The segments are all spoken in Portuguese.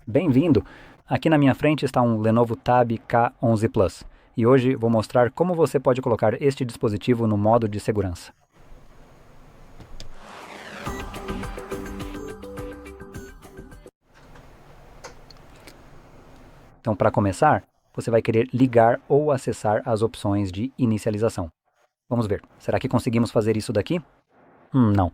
Bem-vindo! Aqui na minha frente está um Lenovo Tab K11 Plus e hoje vou mostrar como você pode colocar este dispositivo no modo de segurança. Então, para começar, você vai querer ligar ou acessar as opções de inicialização. Vamos ver, será que conseguimos fazer isso daqui?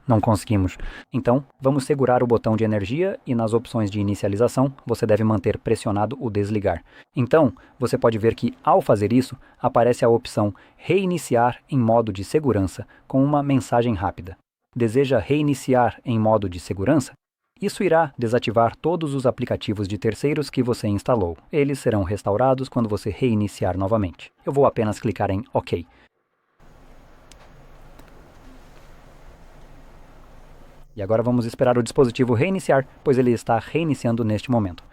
Não conseguimos. Então, vamos segurar o botão de energia e nas opções de inicialização, você deve manter pressionado o desligar. Então, você pode ver que, ao fazer isso, aparece a opção Reiniciar em modo de segurança, com uma mensagem rápida. Deseja reiniciar em modo de segurança? Isso irá desativar todos os aplicativos de terceiros que você instalou. Eles serão restaurados quando você reiniciar novamente. Eu vou apenas clicar em OK. E agora vamos esperar o dispositivo reiniciar, pois ele está reiniciando neste momento.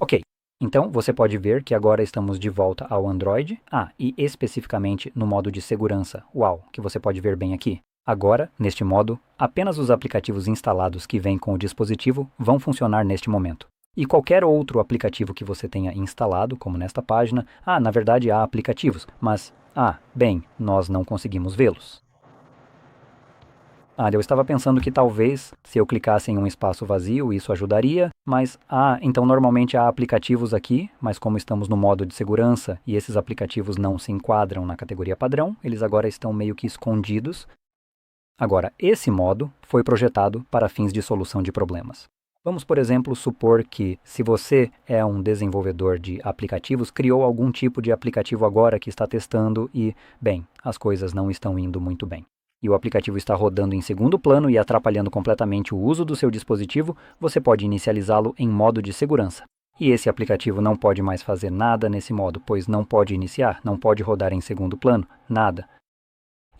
Ok, então você pode ver que agora estamos de volta ao Android, e especificamente no modo de segurança, Uau, que você pode ver bem aqui. Agora, neste modo, apenas os aplicativos instalados que vêm com o dispositivo vão funcionar neste momento. E qualquer outro aplicativo que você tenha instalado, como nesta página, na verdade há aplicativos, mas, nós não conseguimos vê-los. Eu estava pensando que talvez, se eu clicasse em um espaço vazio, isso ajudaria, mas, então normalmente há aplicativos aqui, mas como estamos no modo de segurança e esses aplicativos não se enquadram na categoria padrão, eles agora estão meio que escondidos. Agora, esse modo foi projetado para fins de solução de problemas. Vamos, por exemplo, supor que, se você é um desenvolvedor de aplicativos, criou algum tipo de aplicativo agora que está testando e, as coisas não estão indo muito bem. E o aplicativo está rodando em segundo plano e atrapalhando completamente o uso do seu dispositivo, você pode inicializá-lo em modo de segurança. E esse aplicativo não pode mais fazer nada nesse modo, pois não pode iniciar, não pode rodar em segundo plano, nada.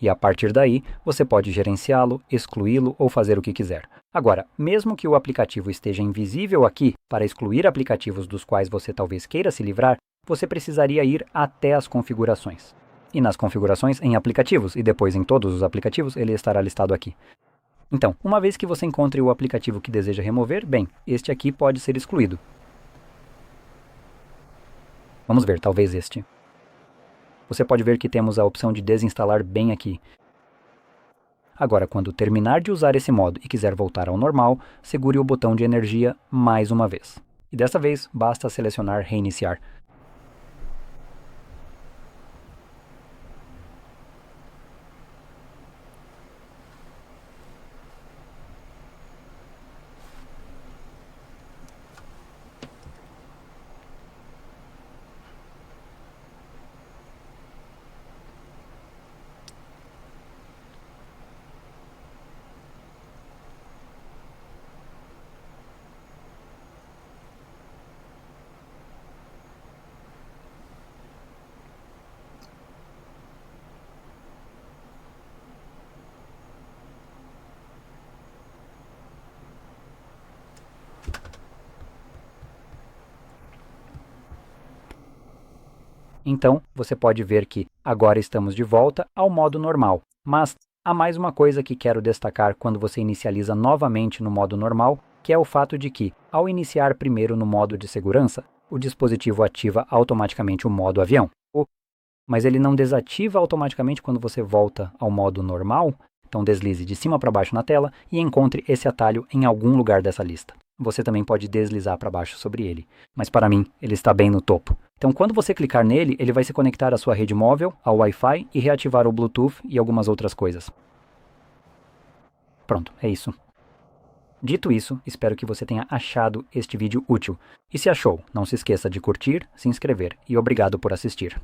E a partir daí, você pode gerenciá-lo, excluí-lo ou fazer o que quiser. Agora, mesmo que o aplicativo esteja invisível aqui, para excluir aplicativos dos quais você talvez queira se livrar, você precisaria ir até as configurações. E nas configurações em aplicativos, e depois em todos os aplicativos, ele estará listado aqui. Então, uma vez que você encontre o aplicativo que deseja remover, este aqui pode ser excluído. Vamos ver, talvez este. Você pode ver que temos a opção de desinstalar bem aqui. Agora, quando terminar de usar esse modo e quiser voltar ao normal, segure o botão de energia mais uma vez. E dessa vez, basta selecionar reiniciar. Então, você pode ver que agora estamos de volta ao modo normal. Mas há mais uma coisa que quero destacar quando você inicializa novamente no modo normal, que é o fato de que, ao iniciar primeiro no modo de segurança, o dispositivo ativa automaticamente o modo avião. Mas ele não desativa automaticamente quando você volta ao modo normal. Então deslize de cima para baixo na tela e encontre esse atalho em algum lugar dessa lista. Você também pode deslizar para baixo sobre ele, mas para mim ele está bem no topo. Então quando você clicar nele, ele vai se conectar à sua rede móvel, ao Wi-Fi e reativar o Bluetooth e algumas outras coisas. Pronto, é isso. Dito isso, espero que você tenha achado este vídeo útil. E se achou, não se esqueça de curtir, se inscrever e obrigado por assistir.